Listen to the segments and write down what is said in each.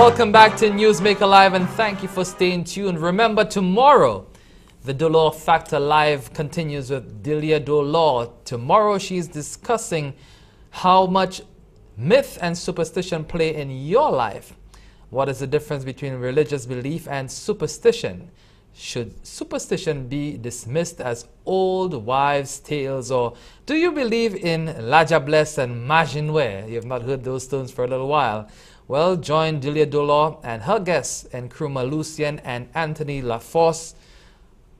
Welcome back to Newsmaker Live, and thank you for staying tuned. Remember, tomorrow, the Dolor Factor Live continues with Delia Dolor. Tomorrow, she's discussing how much myth and superstition play in your life. What is the difference between religious belief and superstition? Should superstition be dismissed as old wives' tales, or do you believe in Laja Bless and Majinwe? You have not heard those terms for a little while. Well, join Delia Dolor and her guests, Nkrumah Lucien and Anthony LaForce,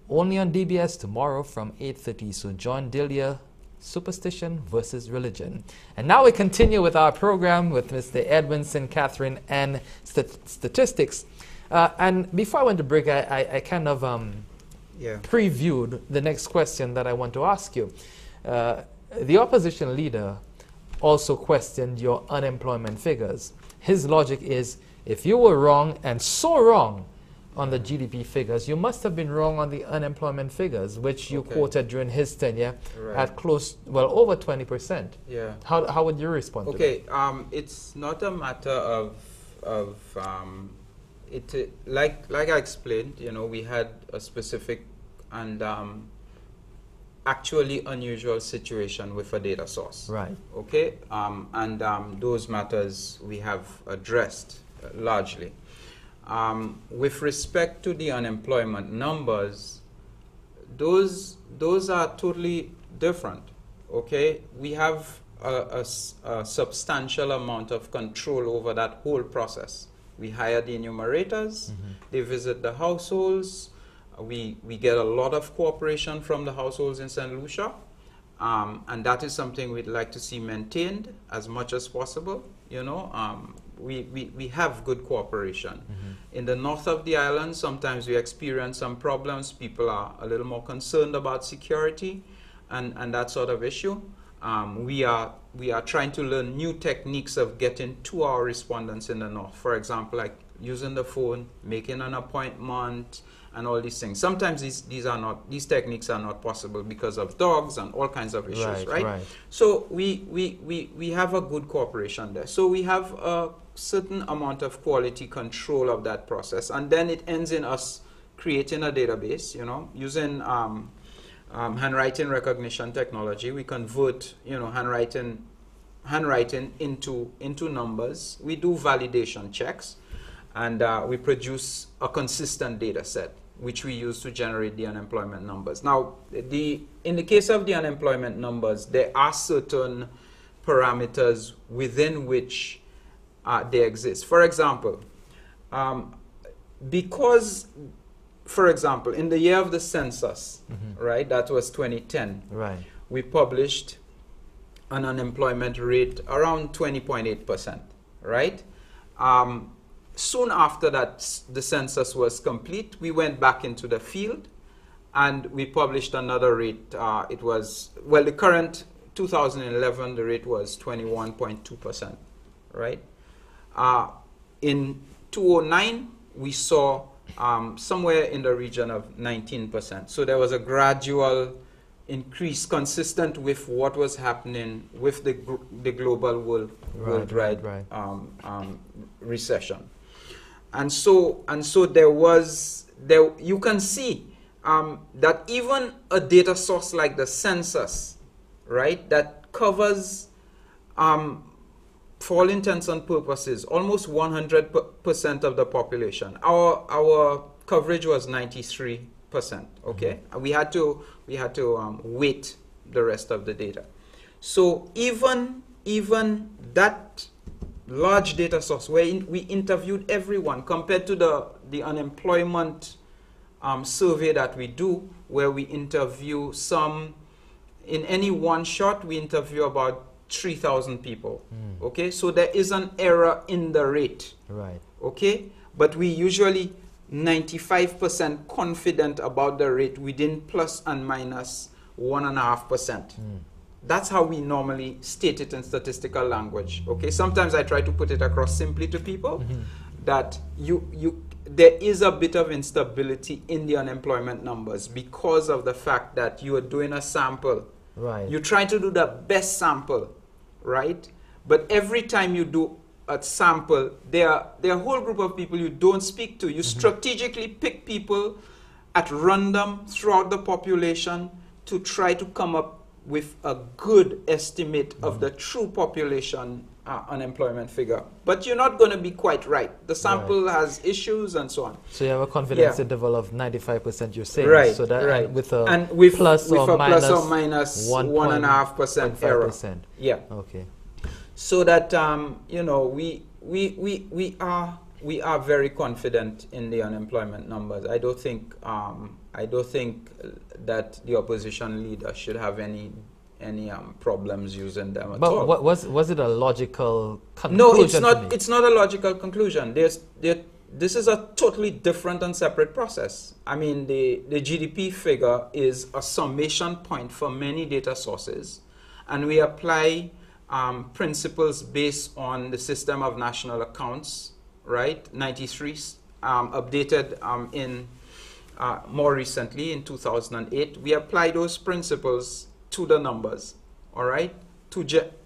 only on DBS tomorrow from 8:30. So join Delia, Superstition versus Religion. And now we continue with our program with Mr. Edwinson, Catherine, and Statistics. And before I went to break, I kind of previewed the next question that I want to ask you. The opposition leader also questioned your unemployment figures. His logic is, if you were wrong, and so wrong, on the GDP figures, you must have been wrong on the unemployment figures, which you quoted during his tenure at close, well, over 20%. Yeah. How would you respond to that? It's not a matter of like I explained, you know, we had a specific and actually unusual situation with a data source. Right. Okay. Those matters we have addressed largely. With respect to the unemployment numbers, those are totally different. Okay, we have a substantial amount of control over that whole process. We hire the enumerators, they visit the households, we get a lot of cooperation from the households in St. Lucia, and that is something we'd like to see maintained as much as possible. You know, we have good cooperation. In the north of the island, sometimes we experience some problems. People are a little more concerned about security and that sort of issue. We are trying to learn new techniques of getting to our respondents in the north. For example, like using the phone, making an appointment, and all these things. Sometimes these techniques are not possible because of dogs and all kinds of issues, right? So we have a good cooperation there. So we have a certain amount of quality control of that process, and then it ends in us creating a database, you know, using handwriting recognition technology. We convert, you know, handwriting into numbers. We do validation checks, and we produce a consistent data set, which we use to generate the unemployment numbers. Now, in the case of the unemployment numbers, there are certain parameters within which they exist. For example, because, for example, in the year of the census, right, that was 2010, right, we published an unemployment rate around 20.8%, right? Soon after that, the census was complete, we went back into the field and we published another rate. It was, well, the current 2011, the rate was 21.2%, right? In 2009, we saw somewhere in the region of 19%. So there was a gradual increase consistent with what was happening with the global worldwide recession. And so there you can see that even a data source like the census, right, that covers for all intents and purposes almost 100% of the population. Our coverage was 93%. Okay, we had to weight the rest of the data. So even that large data source where we interviewed everyone, compared to the unemployment survey that we do, where we interview some, in any one shot we interview about 3,000 people. Okay, so there is an error in the rate, right? Okay, but we usually 95% confident about the rate within plus and minus 1.5%. That's how we normally state it in statistical language. Okay, sometimes I try to put it across simply to people that there is a bit of instability in the unemployment numbers because of the fact that you are doing a sample. Right. You try to do the best sample, right? But every time you do a sample, there are a whole group of people you don't speak to. You strategically pick people at random throughout the population to try to come up with a good estimate of the true population unemployment figure. But you're not going to be quite right. The sample has issues and so on. So you have a confidence interval of 95%, you're saying. Right, so that, right. And with a plus or minus 1.5% error. Yeah. Okay. So that, you know, we are very confident in the unemployment numbers. I don't think that the opposition leader should have any problems using them at all. But was it a logical conclusion? No, it's not. It's not a logical conclusion. This is a totally different and separate process. I mean, the GDP figure is a summation point for many data sources, and we apply principles based on the system of national accounts, right? 93, updated in more recently in 2008. We apply those principles to the numbers, all right?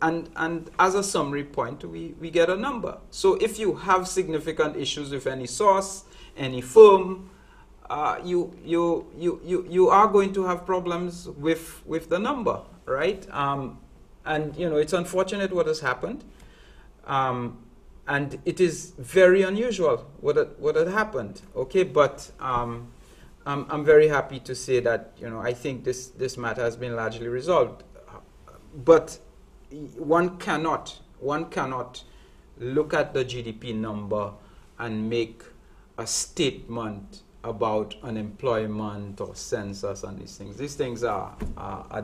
And as a summary point, we get a number. So if you have significant issues with any source, any firm, you are going to have problems with the number, right? And you know, it's unfortunate what has happened, and it is very unusual what had happened. Okay, but I'm very happy to say that, you know, I think this matter has been largely resolved. But one cannot look at the GDP number and make a statement about unemployment or census and these things. These things are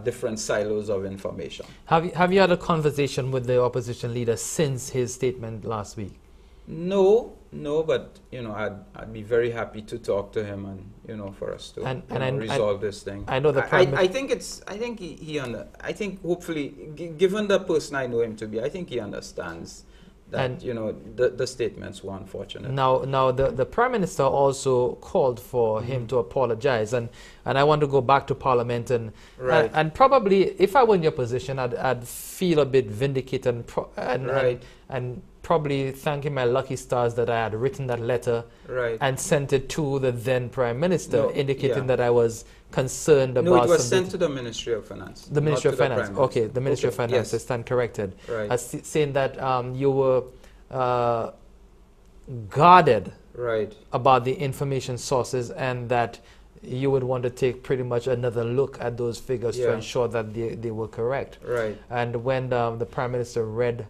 different silos of information. Have you had a conversation with the opposition leader since his statement last week? No, but you know, I'd be very happy to talk to him and, you know, for us to resolve this thing. I know the I think hopefully, given the person I know him to be, I think he understands that, you know, the statements were unfortunate. Now the Prime Minister also called for him to apologize, and I want to go back to Parliament and probably, if I were in your position, I'd feel a bit vindicated and probably thanking my lucky stars that I had written that letter and sent it to the then Prime Minister, indicating that I was concerned about. No, it was sent to the Ministry of Finance. The Ministry of Finance. Okay, the Ministry of Finance. I stand corrected. Saying that you were guarded about the information sources, and that you would want to take pretty much another look at those figures to ensure that they were correct. And when the Prime Minister read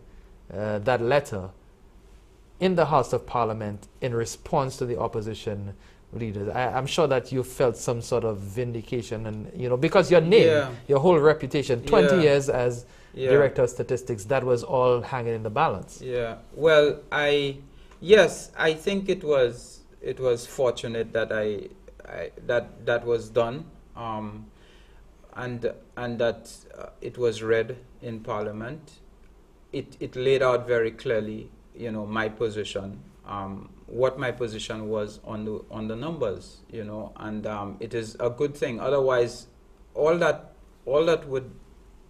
that letter in the House of Parliament in response to the opposition leaders, I'm sure that you felt some sort of vindication, and, you know, because your name, your whole reputation, 20 years as Director of Statistics, that was all hanging in the balance. Well, I think it was fortunate that that was done, and that it was read in Parliament. It laid out very clearly, you know, my position, what my position was on the numbers, you know, and it is a good thing. Otherwise, all that would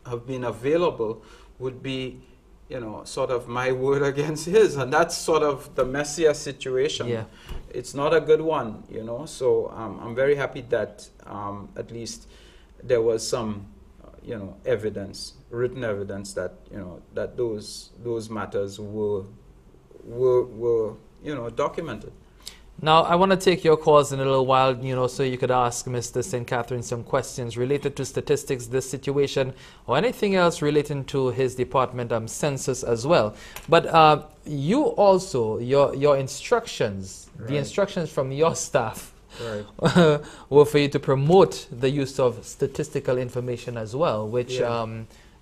have been available would be, you know, sort of my word against his, and that's sort of the messier situation. It's not a good one, you know. So I'm very happy that at least there was some, you know, evidence, written evidence that, you know, that those matters were you know, documented. Now, I want to take your calls in a little while, you know, so you could ask Mr. St. Catherine some questions related to statistics, this situation, or anything else relating to his department, census as well. But you also, your instructions, the instructions from your staff, were for you to promote the use of statistical information as well, which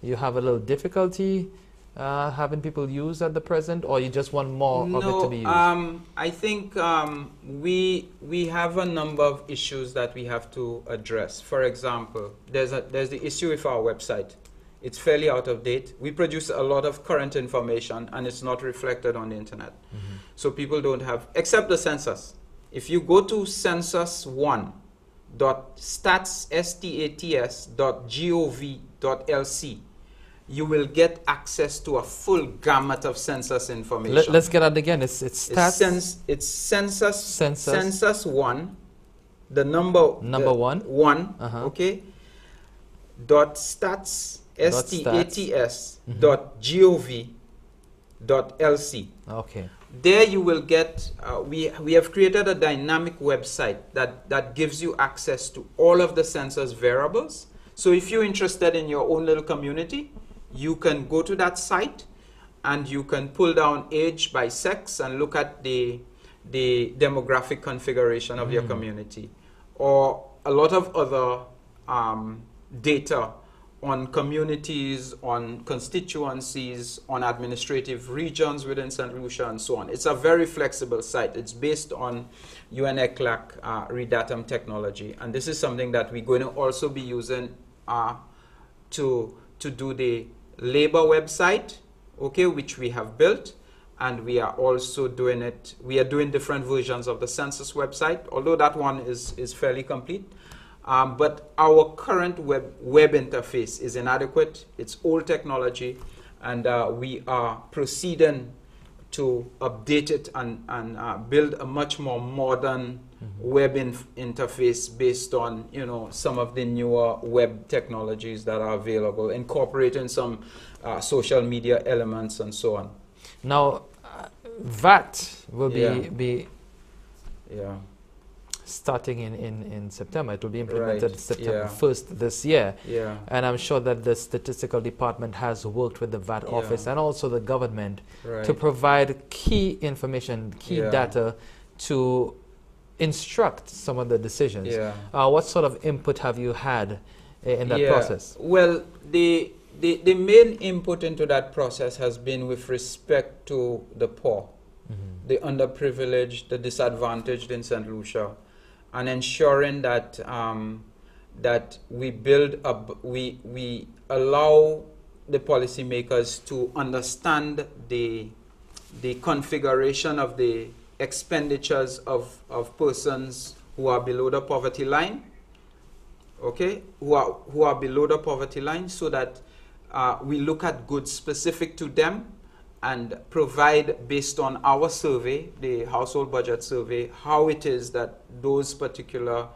you have a little difficulty having people use at the present, or you just want more of it to be used? I think we have a number of issues that we have to address. For example, there's the issue with our website. It's fairly out of date. We produce a lot of current information, and it's not reflected on the internet. So people don't have, except the census. If you go to census1.stats.gov.lc, you will get access to a full gamut of census information. Let's get that again. It's stats. It's census. Census. Census 1, the number one. Okay. Dot stats, stats, dot gov.lc. Okay. There you will get, we have created a dynamic website that gives you access to all of the census variables. So if you're interested in your own little community, you can go to that site and you can pull down age by sex and look at the demographic configuration of your community, or a lot of other data on communities, on constituencies, on administrative regions within St. Lucia, and so on. It's a very flexible site. It's based on UNECLAC redatum technology, and this is something that we're going to also be using to do the labor website, okay, which we have built, and we are also doing it. We are doing different versions of the census website, although that one is fairly complete. But our current web interface is inadequate. It's old technology, and we are proceeding to update it and build a much more modern web interface based on, you know, some of the newer web technologies that are available, incorporating some social media elements and so on. Now, VAT will be starting in September. It will be implemented September 1st this year. Yeah. And I'm sure that the statistical department has worked with the VAT office and also the government to provide key information, key data to instruct some of the decisions. What sort of input have you had in that process? Well, the main input into that process has been with respect to the poor, the underprivileged, the disadvantaged in St. Lucia, and ensuring that that we we allow the policymakers to understand the configuration of the expenditures of persons who are below the poverty line, okay, who are below the poverty line, so that we look at goods specific to them and provide, based on our survey, the household budget survey, how it is that those particular,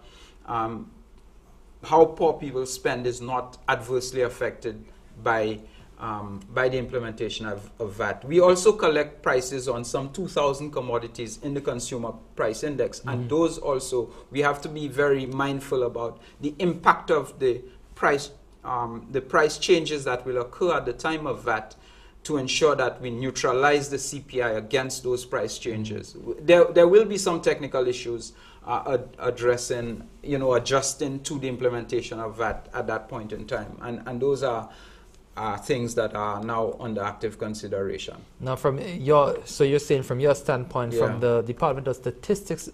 how poor people spend is not adversely affected by the implementation of VAT. We also collect prices on some 2,000 commodities in the Consumer Price Index, and those also, we have to be very mindful about the impact of the price changes that will occur at the time of VAT, to ensure that we neutralize the CPI against those price changes. There will be some technical issues addressing, you know, adjusting to the implementation of VAT at that point in time, and those are things that are now under active consideration. Now, so you're saying from your standpoint, from the Department of Statistics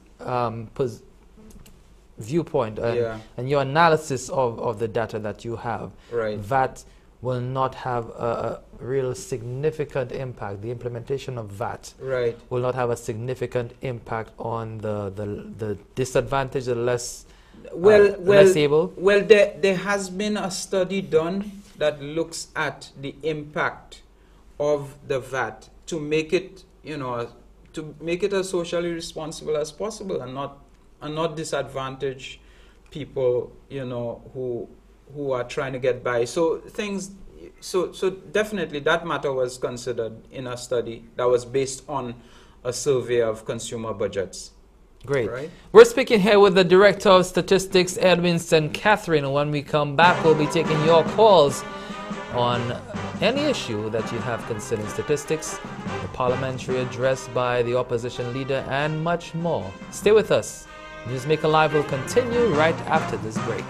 viewpoint and your analysis of the data that you have, VAT will not have a real significant impact. The implementation of VAT will not have a significant impact on the disadvantaged, the less able. Well, there has been a study done that looks at the impact of the VAT to make it, you know, to make it as socially responsible as possible, and not disadvantage people, you know, who are trying to get by. So definitely that matter was considered in a study that was based on a survey of consumer budgets. Great. Right. We're speaking here with the Director of Statistics, Edwin St. Catherine. When we come back, we'll be taking your calls on any issue that you have concerning statistics, the parliamentary address by the opposition leader, and much more. Stay with us. Newsmaker Live will continue right after this break.